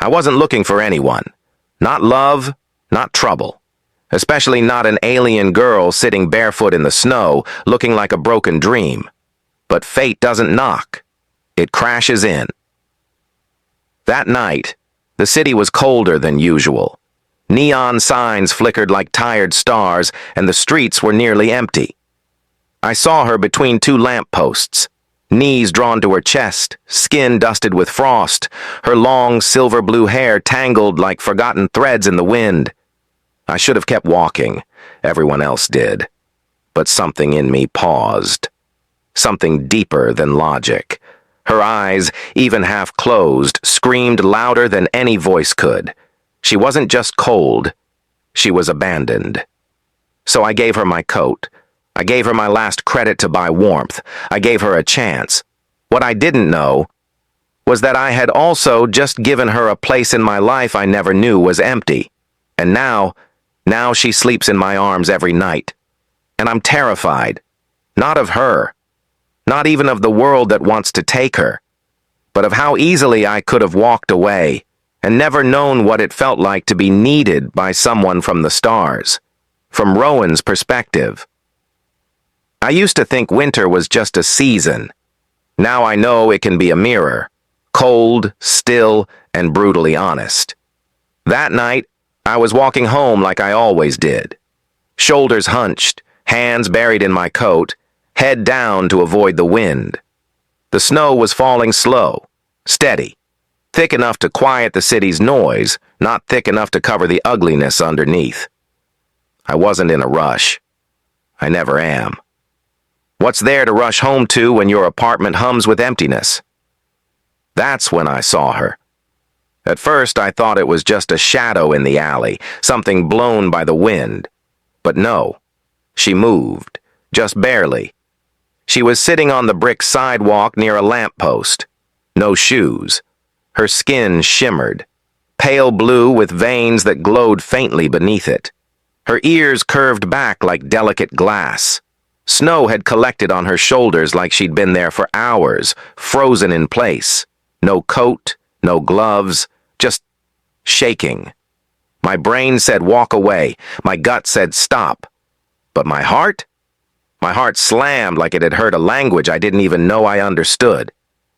I wasn't looking for anyone. Not love, not trouble. Especially not an alien girl sitting barefoot in the snow, looking like a broken dream. But fate doesn't knock. It crashes in. That night, the city was colder than usual. Neon signs flickered like tired stars, and the streets were nearly empty. I saw her between two lampposts, knees drawn to her chest, skin dusted with frost, her long silver-blue hair tangled like forgotten threads in the wind. I should have kept walking. Everyone else did. But something in me paused. Something deeper than logic. Her eyes, even half closed, screamed louder than any voice could. She wasn't just cold. She was abandoned. So I gave her my coat. I gave her my last credit to buy warmth. I gave her a chance. What I didn't know was that I had also just given her a place in my life I never knew was empty. And now she sleeps in my arms every night. And I'm terrified. Not of her. Not even of the world that wants to take her. But of how easily I could have walked away and never known what it felt like to be needed by someone from the stars. From Rowan's perspective. I used to think winter was just a season. Now I know it can be a mirror. Cold, still, and brutally honest. That night, I was walking home like I always did. Shoulders hunched, hands buried in my coat, head down to avoid the wind. The snow was falling slow, steady, thick enough to quiet the city's noise, not thick enough to cover the ugliness underneath. I wasn't in a rush. I never am. What's there to rush home to when your apartment hums with emptiness? That's when I saw her. At first, I thought it was just a shadow in the alley, something blown by the wind. But no, she moved, just barely. She was sitting on the brick sidewalk near a lamppost. No shoes. Her skin shimmered, pale blue with veins that glowed faintly beneath it. Her ears curved back like delicate glass. Snow had collected on her shoulders like she'd been there for hours, frozen in place. No coat, no gloves, just shaking. My brain said walk away. My gut said stop. But my heart? My heart slammed like it had heard a language I didn't even know I understood.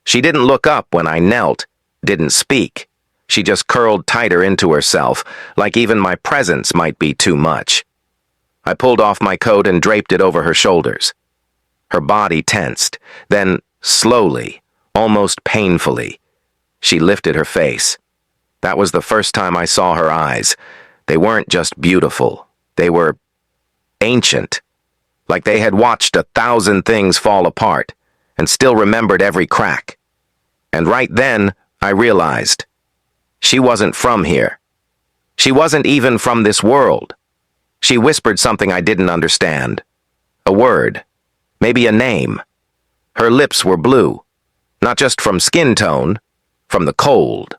She didn't look up when I knelt, didn't speak. She just curled tighter into herself, like even my presence might be too much. I pulled off my coat and draped it over her shoulders. Her body tensed, then slowly, almost painfully, she lifted her face. That was the first time I saw her eyes. They weren't just beautiful. They were ancient, like they had watched 1,000 things fall apart and still remembered every crack. And right then, I realized she wasn't from here. She wasn't even from this world. She whispered something I didn't understand. A word. Maybe a name. Her lips were blue. Not just from skin tone, from the cold.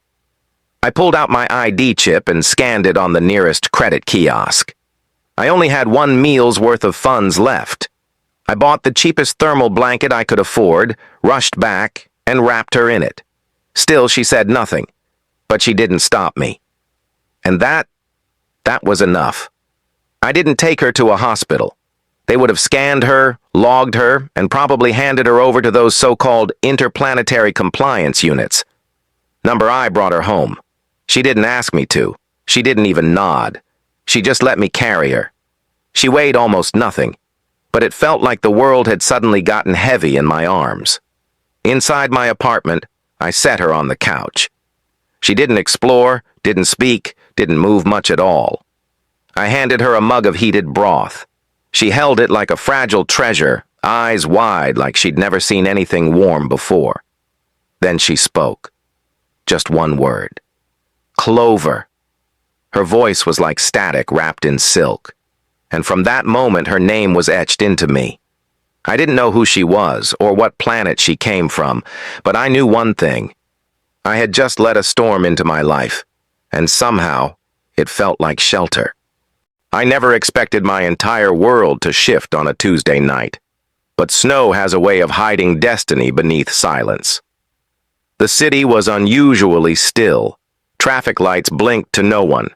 I pulled out my ID chip and scanned it on the nearest credit kiosk. I only had 1 meal's worth of funds left. I bought the cheapest thermal blanket I could afford, rushed back, and wrapped her in it. Still, she said nothing, but she didn't stop me. And that was enough. I didn't take her to a hospital. They would have scanned her, logged her, and probably handed her over to those so-called interplanetary compliance units. Number I brought her home. She didn't ask me to. She didn't even nod. She just let me carry her. She weighed almost nothing, but it felt like the world had suddenly gotten heavy in my arms. Inside my apartment, I set her on the couch. She didn't explore, didn't speak, didn't move much at all. I handed her a mug of heated broth. She held it like a fragile treasure, eyes wide like she'd never seen anything warm before. Then she spoke. Just one word. Clover. Her voice was like static wrapped in silk, and from that moment her name was etched into me. I didn't know who she was or what planet she came from, but I knew one thing. I had just let a storm into my life, and somehow it felt like shelter. I never expected my entire world to shift on a Tuesday night, but snow has a way of hiding destiny beneath silence. The city was unusually still, Traffic lights blinked to no one.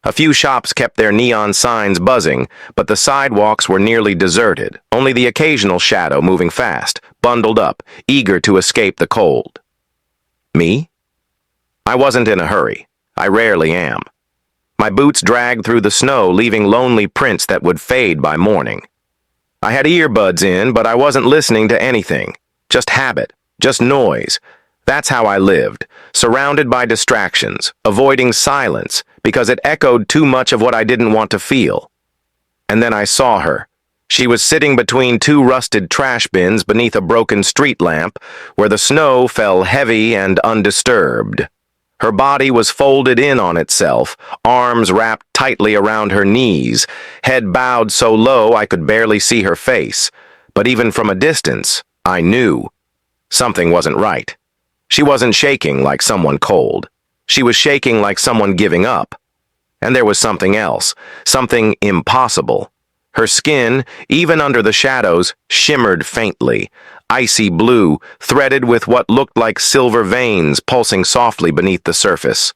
A few shops kept their neon signs buzzing, but the sidewalks were nearly deserted, only the occasional shadow moving fast, bundled up, eager to escape the cold. Me? I wasn't in a hurry. I rarely am. My boots dragged through the snow, leaving lonely prints that would fade by morning. I had earbuds in, but I wasn't listening to anything. Just habit, just noise. That's how I lived, surrounded by distractions, avoiding silence, because it echoed too much of what I didn't want to feel. And then I saw her. She was sitting between two rusted trash bins beneath a broken street lamp, where the snow fell heavy and undisturbed. Her body was folded in on itself, arms wrapped tightly around her knees, head bowed so low I could barely see her face. But even from a distance, I knew something wasn't right. She wasn't shaking like someone cold. She was shaking like someone giving up. And there was something else, something impossible. Her skin, even under the shadows, shimmered faintly, icy blue, threaded with what looked like silver veins pulsing softly beneath the surface.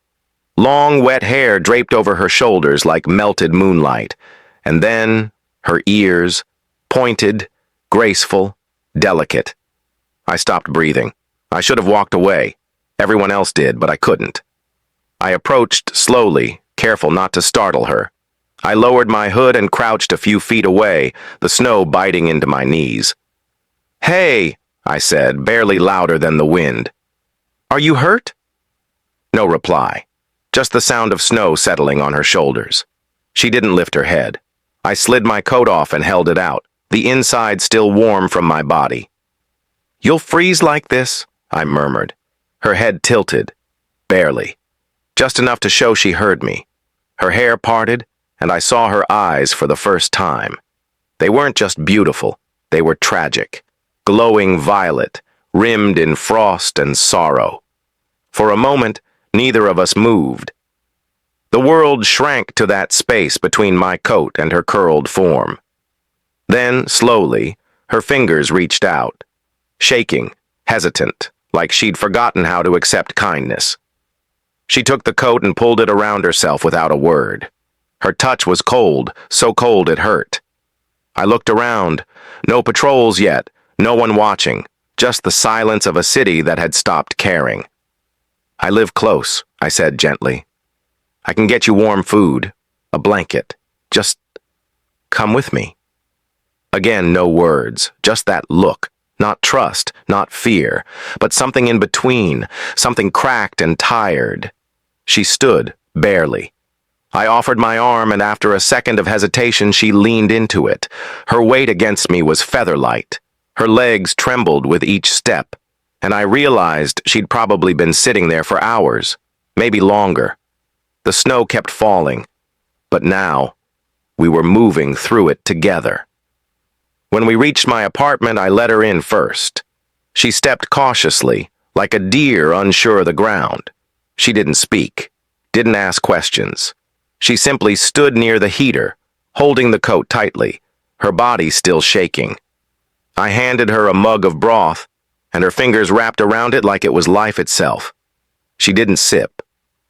Long, wet hair draped over her shoulders like melted moonlight. And then, her ears, pointed, graceful, delicate. I stopped breathing. I should have walked away. Everyone else did, but I couldn't. I approached slowly, careful not to startle her. I lowered my hood and crouched a few feet away, the snow biting into my knees. "Hey," I said, barely louder than the wind. "Are you hurt?" No reply, just the sound of snow settling on her shoulders. She didn't lift her head. I slid my coat off and held it out, the inside still warm from my body. "You'll freeze like this," I murmured. Her head tilted, barely, just enough to show she heard me. Her hair parted, and I saw her eyes for the first time. They weren't just beautiful, they were tragic, glowing violet, rimmed in frost and sorrow. For a moment, neither of us moved. The world shrank to that space between my coat and her curled form. Then, slowly, her fingers reached out, shaking, hesitant, like she'd forgotten how to accept kindness. She took the coat and pulled it around herself without a word. Her touch was cold, so cold it hurt. I looked around. No patrols yet, no one watching, just the silence of a city that had stopped caring. "I live close," I said gently. "I can get you warm food, a blanket. Just come with me." Again, no words, just that look. Not trust, not fear, but something in between, something cracked and tired. She stood, barely. I offered my arm, and after a second of hesitation, she leaned into it. Her weight against me was feather-light. Her legs trembled with each step, and I realized she'd probably been sitting there for hours, maybe longer. The snow kept falling, but now we were moving through it together. When we reached my apartment, I let her in first. She stepped cautiously, like a deer unsure of the ground. She didn't speak, didn't ask questions. She simply stood near the heater, holding the coat tightly, her body still shaking. I handed her a mug of broth, and her fingers wrapped around it like it was life itself. She didn't sip.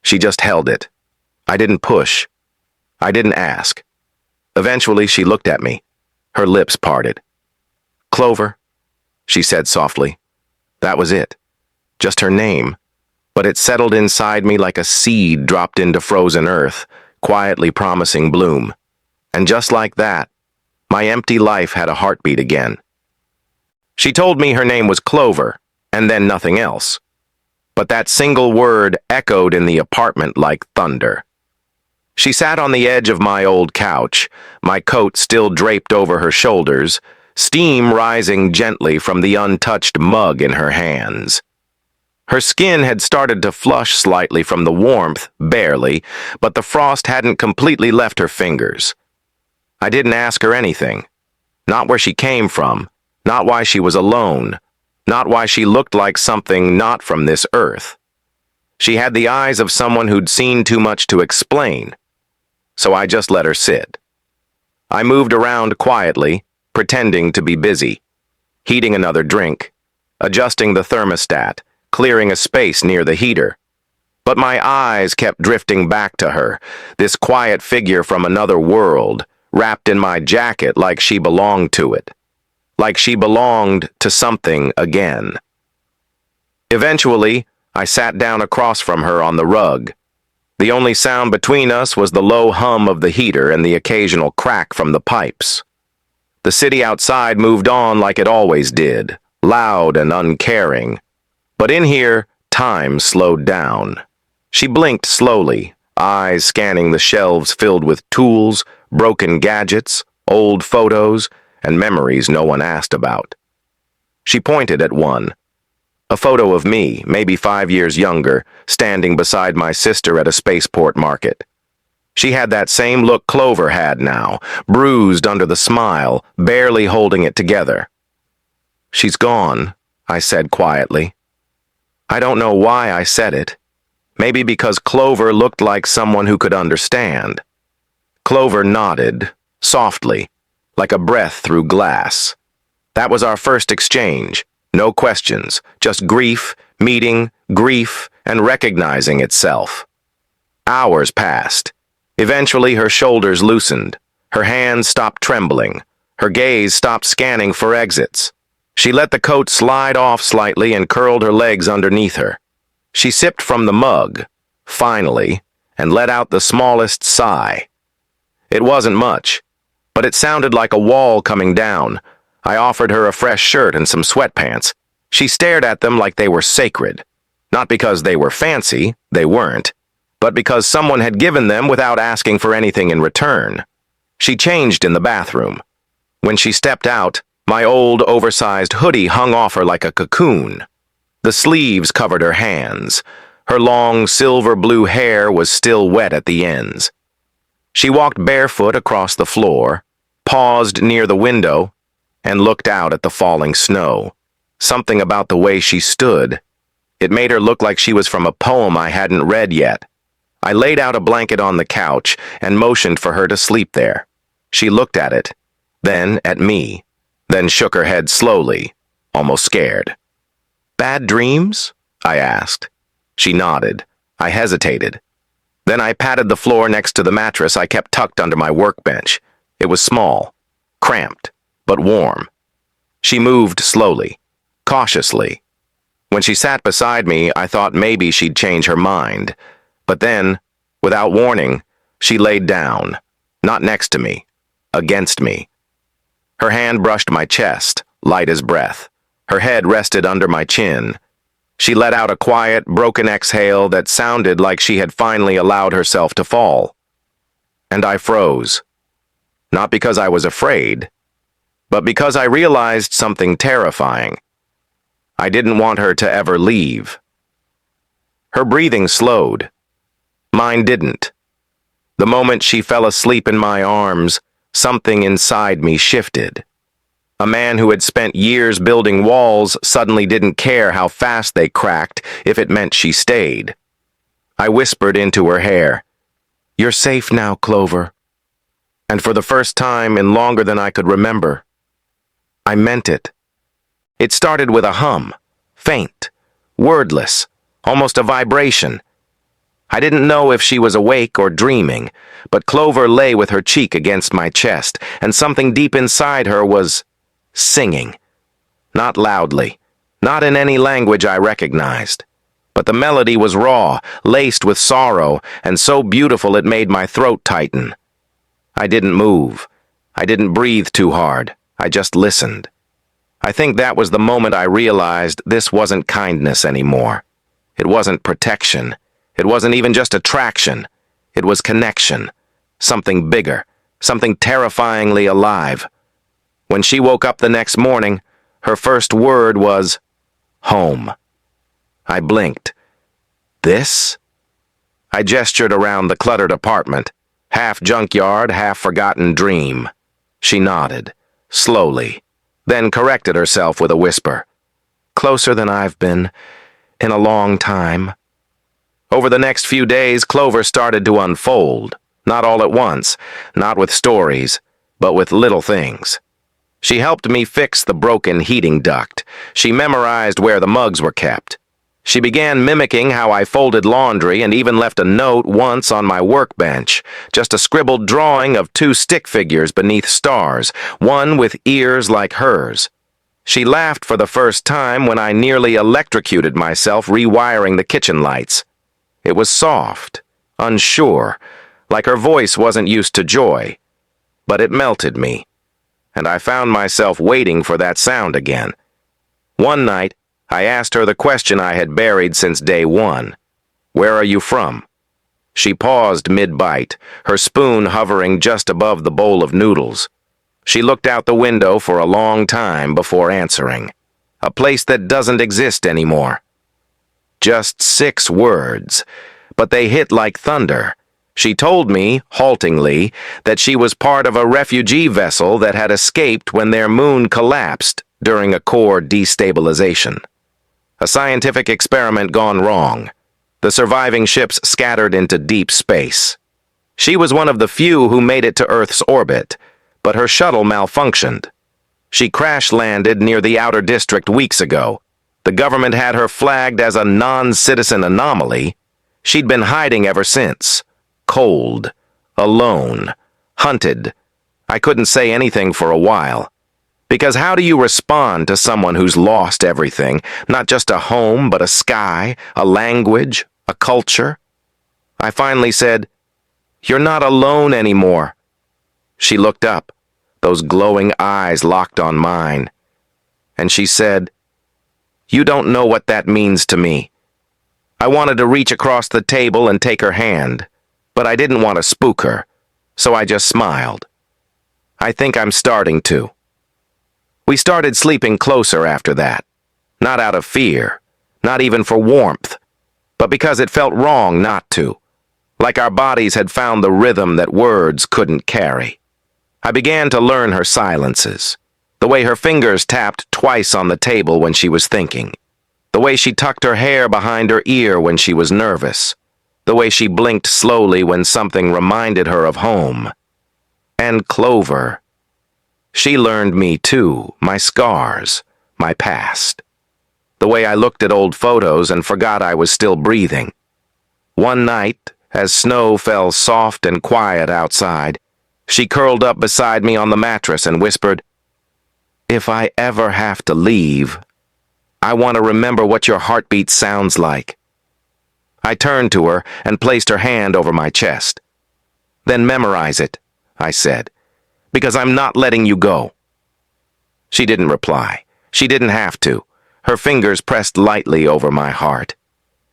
She just held it. I didn't push. I didn't ask. Eventually, she looked at me. Her lips parted. "Clover," she said softly. That was it. Just her name. But it settled inside me like a seed dropped into frozen earth, quietly promising bloom. And just like that, my empty life had a heartbeat again. She told me her name was Clover, and then nothing else. But that single word echoed in the apartment like thunder. She sat on the edge of my old couch, my coat still draped over her shoulders, steam rising gently from the untouched mug in her hands. Her skin had started to flush slightly from the warmth, barely, but the frost hadn't completely left her fingers. I didn't ask her anything. Not where she came from, not why she was alone, not why she looked like something not from this earth. She had the eyes of someone who'd seen too much to explain, so I just let her sit. I moved around quietly, pretending to be busy, heating another drink, adjusting the thermostat, clearing a space near the heater. But my eyes kept drifting back to her, this quiet figure from another world, wrapped in my jacket like she belonged to it. Like she belonged to something again. Eventually, I sat down across from her on the rug. The only sound between us was the low hum of the heater and the occasional crack from the pipes. The city outside moved on like it always did, loud and uncaring. But in here, time slowed down. She blinked slowly, eyes scanning the shelves filled with tools, broken gadgets, old photos, and memories no one asked about. She pointed at one. A photo of me, maybe 5 years younger, standing beside my sister at a spaceport market. She had that same look Clover had now, bruised under the smile, barely holding it together. "She's gone," I said quietly. I don't know why I said it. Maybe because Clover looked like someone who could understand. Clover nodded, softly, like a breath through glass. That was our first exchange. No questions, just grief, meeting, grief, and recognizing itself. Hours passed. Eventually, her shoulders loosened. Her hands stopped trembling. Her gaze stopped scanning for exits. She let the coat slide off slightly and curled her legs underneath her. She sipped from the mug, finally, and let out the smallest sigh. It wasn't much, but it sounded like a wall coming down. I offered her a fresh shirt and some sweatpants. She stared at them like they were sacred. Not because they were fancy, they weren't, but because someone had given them without asking for anything in return. She changed in the bathroom. When she stepped out, my old, oversized hoodie hung off her like a cocoon. The sleeves covered her hands. Her long, silver-blue hair was still wet at the ends. She walked barefoot across the floor, paused near the window, and looked out at the falling snow. Something about the way she stood. It made her look like she was from a poem I hadn't read yet. I laid out a blanket on the couch and motioned for her to sleep there. She looked at it, then at me, then shook her head slowly, almost scared. "Bad dreams?" I asked. She nodded. I hesitated. Then I patted the floor next to the mattress I kept tucked under my workbench. It was small, cramped, but warm. She moved slowly, cautiously. When she sat beside me, I thought maybe she'd change her mind. But then, without warning, she laid down, not next to me, against me. Her hand brushed my chest, light as breath. Her head rested under my chin. She let out a quiet, broken exhale that sounded like she had finally allowed herself to fall. And I froze. Not because I was afraid, but because I realized something terrifying. I didn't want her to ever leave. Her breathing slowed. Mine didn't. The moment she fell asleep in my arms, something inside me shifted. A man who had spent years building walls suddenly didn't care how fast they cracked if it meant she stayed. I whispered into her hair, "You're safe now, Clover." And for the first time in longer than I could remember, I meant it. It started with a hum, faint, wordless, almost a vibration. I didn't know if she was awake or dreaming, but Clover lay with her cheek against my chest, and something deep inside her was singing. Not loudly, not in any language I recognized. But the melody was raw, laced with sorrow, and so beautiful it made my throat tighten. I didn't move. I didn't breathe too hard. I just listened. I think that was the moment I realized this wasn't kindness anymore. It wasn't protection. It wasn't even just attraction. It was connection. Something bigger. Something terrifyingly alive. When she woke up the next morning, her first word was, "Home." I blinked. "This?" I gestured around the cluttered apartment, half junkyard, half forgotten dream. She nodded, slowly, then corrected herself with a whisper. "Closer than I've been in a long time." Over the next few days, Clover started to unfold, not all at once, not with stories, but with little things. She helped me fix the broken heating duct. She memorized where the mugs were kept. She began mimicking how I folded laundry and even left a note once on my workbench, just a scribbled drawing of two stick figures beneath stars, one with ears like hers. She laughed for the first time when I nearly electrocuted myself rewiring the kitchen lights. It was soft, unsure, like her voice wasn't used to joy. But it melted me, and I found myself waiting for that sound again. One night, I asked her the question I had buried since day one. "Where are you from?" She paused mid-bite, her spoon hovering just above the bowl of noodles. She looked out the window for a long time before answering. "A place that doesn't exist anymore." Just 6 words, but they hit like thunder. She told me, haltingly, that she was part of a refugee vessel that had escaped when their moon collapsed during a core destabilization. A scientific experiment gone wrong. The surviving ships scattered into deep space. She was one of the few who made it to Earth's orbit, but her shuttle malfunctioned. She crash-landed near the Outer District weeks ago. The government had her flagged as a non-citizen anomaly. She'd been hiding ever since. Cold, alone, hunted. I couldn't say anything for a while. Because how do you respond to someone who's lost everything, not just a home, but a sky, a language, a culture? I finally said, "You're not alone anymore." She looked up, those glowing eyes locked on mine, and she said, "You don't know what that means to me." I wanted to reach across the table and take her hand, but I didn't want to spook her, so I just smiled. "I think I'm starting to." We started sleeping closer after that, not out of fear, not even for warmth, but because it felt wrong not to, like our bodies had found the rhythm that words couldn't carry. I began to learn her silences, the way her fingers tapped twice on the table when she was thinking, the way she tucked her hair behind her ear when she was nervous, the way she blinked slowly when something reminded her of home. And Clover. She learned me too, my scars, my past. The way I looked at old photos and forgot I was still breathing. One night, as snow fell soft and quiet outside, she curled up beside me on the mattress and whispered, "If I ever have to leave, I want to remember what your heartbeat sounds like." I turned to her and placed her hand over my chest. "Then memorize it," I said, "because I'm not letting you go." She didn't reply. She didn't have to. Her fingers pressed lightly over my heart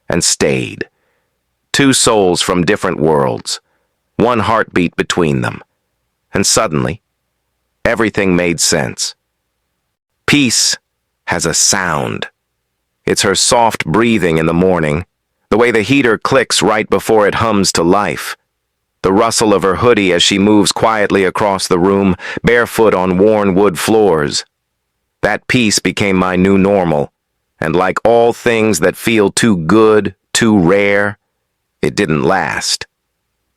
and stayed. 2 souls from different worlds, 1 heartbeat between them. And suddenly, everything made sense. Peace has a sound. It's her soft breathing in the morning, the way the heater clicks right before it hums to life, the rustle of her hoodie as she moves quietly across the room, barefoot on worn wood floors. That peace became my new normal, and like all things that feel too good, too rare, it didn't last.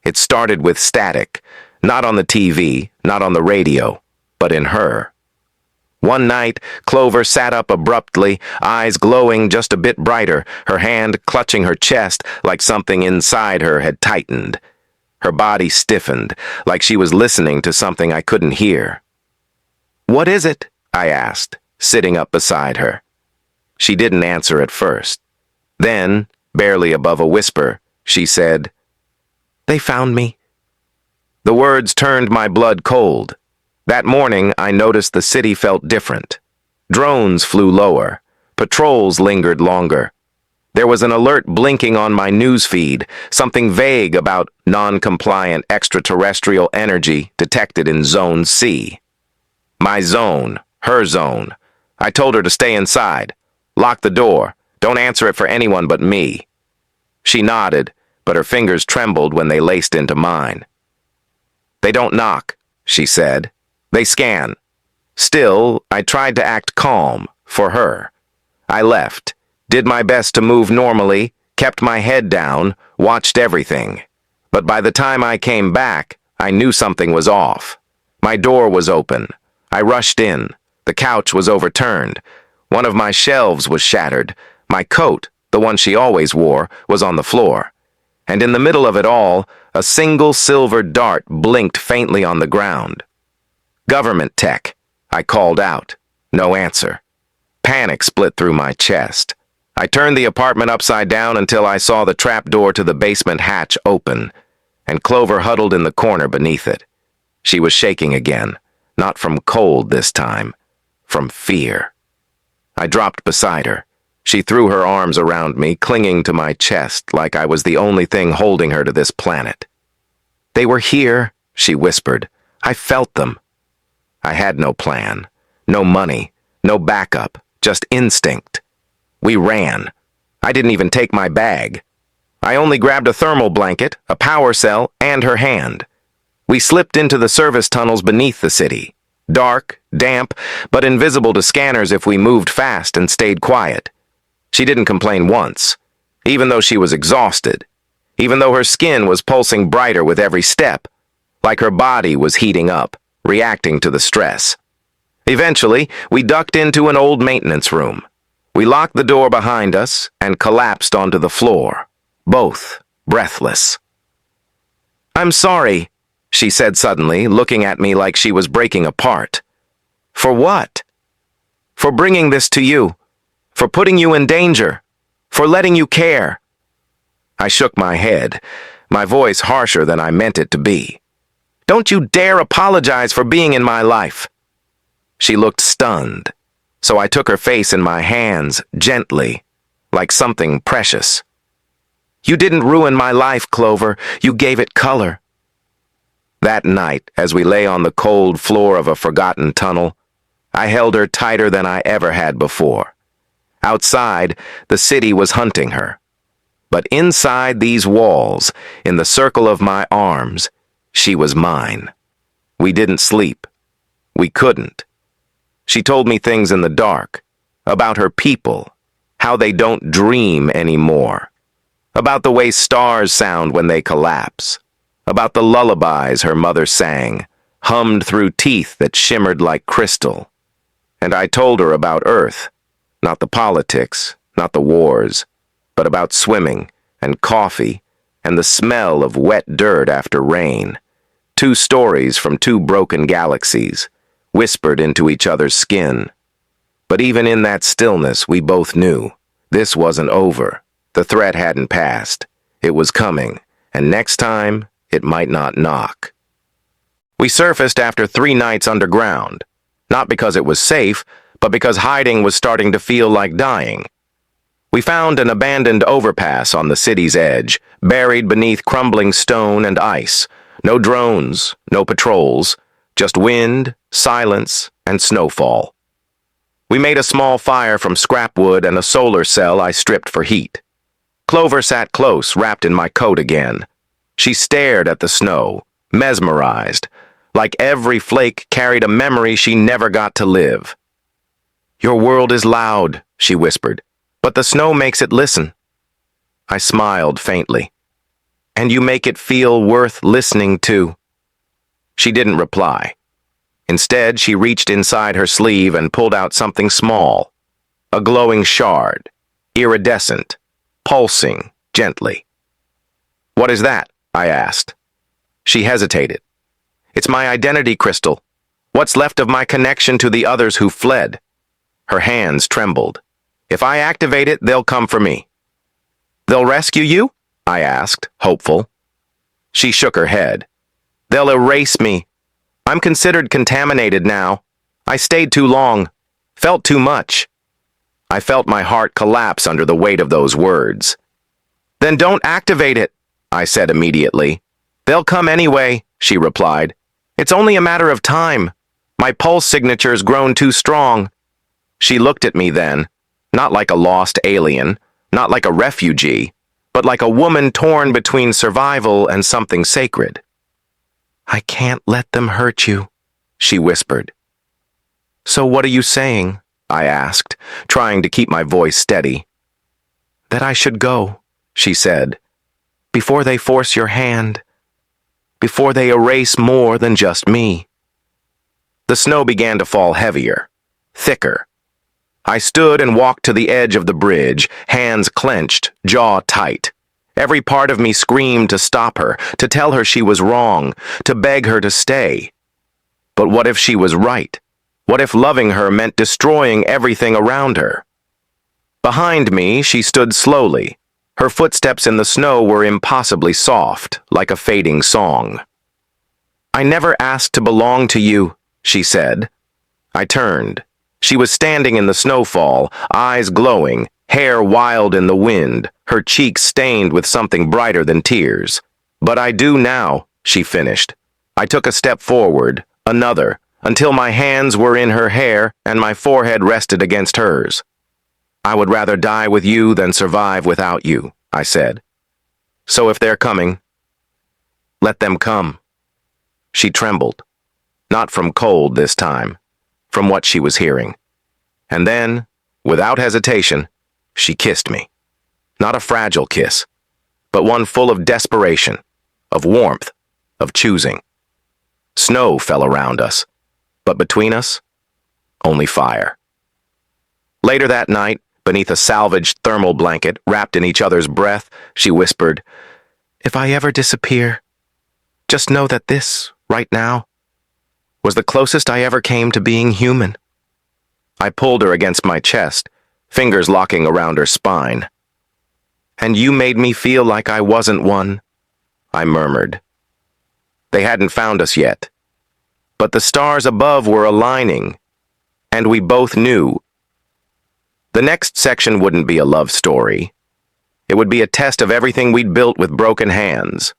It started with static, not on the TV, not on the radio, but in her. One night, Clover sat up abruptly, eyes glowing just a bit brighter, her hand clutching her chest like something inside her had tightened. Her body stiffened, like she was listening to something I couldn't hear. "What is it?" I asked, sitting up beside her. She didn't answer at first. Then, barely above a whisper, she said, "They found me." The words turned my blood cold. That morning, I noticed the city felt different. Drones flew lower. Patrols lingered longer. There was an alert blinking on my news feed, something vague about non-compliant extraterrestrial energy detected in Zone C. My zone, her zone. I told her to stay inside. Lock the door. Don't answer it for anyone but me. She nodded, but her fingers trembled when they laced into mine. "They don't knock," she said. "They scan." Still, I tried to act calm, for her. I left, did my best to move normally, kept my head down, watched everything. But by the time I came back, I knew something was off. My door was open. I rushed in. The couch was overturned. One of my shelves was shattered. My coat The one she always wore was on the floor, and in the middle of it all, a single silver dart blinked faintly on the ground. "Government tech," I called out. No answer. Panic split through my chest. I turned the apartment upside down until I saw the trapdoor to the basement hatch open, and Clover huddled in the corner beneath it. She was shaking again, not from cold this time, from fear. I dropped beside her. She threw her arms around me, clinging to my chest like I was the only thing holding her to this planet. "They were here," she whispered. "I felt them." I had no plan, no money, no backup, just instinct. We ran. I didn't even take my bag. I only grabbed a thermal blanket, a power cell, and her hand. We slipped into the service tunnels beneath the city. Dark, damp, but invisible to scanners if we moved fast and stayed quiet. She didn't complain once, even though she was exhausted, even though her skin was pulsing brighter with every step, like her body was heating up, reacting to the stress. Eventually, we ducked into an old maintenance room. We locked the door behind us and collapsed onto the floor, both breathless. "I'm sorry," she said suddenly, looking at me like she was breaking apart. "For what?" "For bringing this to you. For putting you in danger. For letting you care." I shook my head, my voice harsher than I meant it to be. "Don't you dare apologize for being in my life." She looked stunned, so I took her face in my hands, gently, like something precious. "You didn't ruin my life, Clover. You gave it color." That night, as we lay on the cold floor of a forgotten tunnel, I held her tighter than I ever had before. Outside, the city was hunting her. But inside these walls, in the circle of my arms, she was mine. We didn't sleep. We couldn't. She told me things in the dark, about her people, how they don't dream anymore, about the way stars sound when they collapse, about the lullabies her mother sang, hummed through teeth that shimmered like crystal. And I told her about Earth, not the politics, not the wars, but about swimming and coffee and the smell of wet dirt after rain. 2 stories from 2 broken galaxies, whispered into each other's skin. But even in that stillness, we both knew this wasn't over. The threat hadn't passed. It was coming, and next time, it might not knock. We surfaced after 3 nights underground, not because it was safe, but because hiding was starting to feel like dying. We found an abandoned overpass on the city's edge, buried beneath crumbling stone and ice. No drones, no patrols, just wind, silence, and snowfall. We made a small fire from scrap wood and a solar cell I stripped for heat. Clover sat close, wrapped in my coat again. She stared at the snow, mesmerized, like every flake carried a memory she never got to live. "Your world is loud," she whispered, "but the snow makes it listen." I smiled faintly. "And you make it feel worth listening to." She didn't reply. Instead, she reached inside her sleeve and pulled out something small, a glowing shard, iridescent, pulsing gently. "What is that?" I asked. She hesitated. "It's my identity crystal. What's left of my connection to the others who fled." Her hands trembled. "If I activate it, they'll come for me." "They'll rescue you?" I asked, hopeful. She shook her head. "They'll erase me. I'm considered contaminated now. I stayed too long, felt too much." I felt my heart collapse under the weight of those words. "Then don't activate it," I said immediately. "They'll come anyway," she replied. "It's only a matter of time. My pulse signature's grown too strong." She looked at me then, not like a lost alien, not like a refugee, but like a woman torn between survival and something sacred. "I can't let them hurt you," she whispered. "So what are you saying?" I asked, trying to keep my voice steady. "That I should go," she said, "before they force your hand, before they erase more than just me." The snow began to fall heavier, thicker. I stood and walked to the edge of the bridge, hands clenched, jaw tight. Every part of me screamed to stop her, to tell her she was wrong, to beg her to stay. But what if she was right? What if loving her meant destroying everything around her? Behind me, she stood slowly. Her footsteps in the snow were impossibly soft, like a fading song. "I never asked to belong to you," she said. I turned. She was standing in the snowfall, eyes glowing, hair wild in the wind, her cheeks stained with something brighter than tears. "But I do now," she finished. I took a step forward, another, until my hands were in her hair and my forehead rested against hers. "I would rather die with you than survive without you," I said. "So if they're coming, let them come." She trembled, not from cold this time, from what she was hearing. And then, without hesitation, she kissed me. Not a fragile kiss, but one full of desperation, of warmth, of choosing. Snow fell around us, but between us, only fire. Later that night, beneath a salvaged thermal blanket wrapped in each other's breath, she whispered, "If I ever disappear, just know that this, right now, was the closest I ever came to being human." I pulled her against my chest, fingers locking around her spine. "And you made me feel like I wasn't one," I murmured. They hadn't found us yet, but the stars above were aligning, and we both knew. The next section wouldn't be a love story. It would be a test of everything we'd built with broken hands.